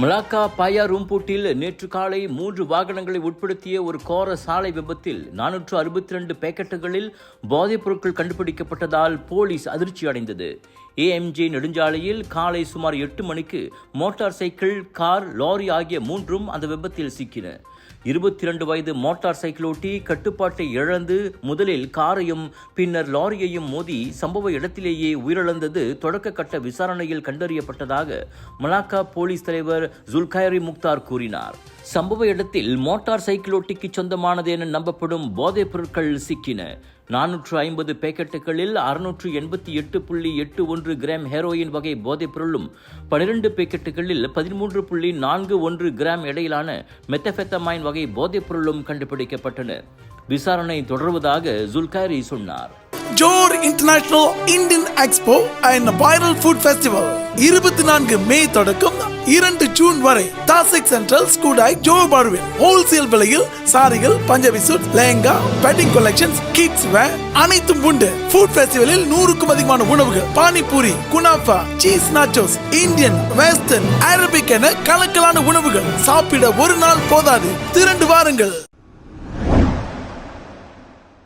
Malacca பாயா ரூம்பூட்டில் நேற்று காலை 3 வாகனங்களை உட்படுத்திய ஒரு கோர சாலை விபத்தில் 462 பேக்கெட்டுகளில் போதைப் பொருட்கள் கண்டுபிடிக்கப்பட்டதால் போலீஸ் அதிர்ச்சி அடைந்தது. AMG நெடுஞ்சாலையில் காலை சுமார் 8 மணிக்கு மோட்டார் சைக்கிள், கார், லாரி ஆகிய 3ம் அந்த விபத்தில் சிக்கின. 22 வயது மோட்டார் சைக்கிளோட்டி கட்டுப்பாட்டை இழந்து முதலில் காரையும் பின்னர் லாரியையும் மோதி சம்பவ இடத்திலேயே உயிரிழந்தது தொடக்க கட்ட விசாரணையில் கண்டறியப்பட்டதாக மலாக்கா போலீஸ் தலைவர் ஜுல்கைரி முக்தார் கூறினார். சம்பவ இடத்தில் மோட்டார் சைக்கிளோட்டிக்கு சொந்தமானது என நம்பப்படும் போதைப் பொருட்கள் சிக்கின. 450 பேக்கெட்டுகளில் 688.81 கிராம் ஹெரோயின் வகை போதைப் பொருளும் 12 பேக்கெட்டுகளில் 13.41 கிராம் இடையிலான மெத்தபெத்தமைன் வகை போதைப் பொருளும் கண்டுபிடிக்கப்பட்டன. விசாரணை தொடர்வதாக ஜுல்கைரி சொன்னார். Johor international Indian expo and viral food festival 24 மே தொடக்கம் 2 ஜூன் வரை தாசிக் சென்ட்ரல் ஸ்கூடாய் ஜோர் பார்வில் ஹோல்சேல் விலையில் சாரிகள், Punjabi suit, lehenga, wedding collections, kids wear அனைத்தும் உண்டு. ஃபுட் ஃபெஸ்டிவலில் 100க்கும் அதிகமான உணவுகள், panipuri, kunafa, cheese nachos, Indian, western, Arabic என கலக்கலான உணவுகள். சாப்பிட ஒரு நாள் போதாது, திரண்டு வாருங்கள்.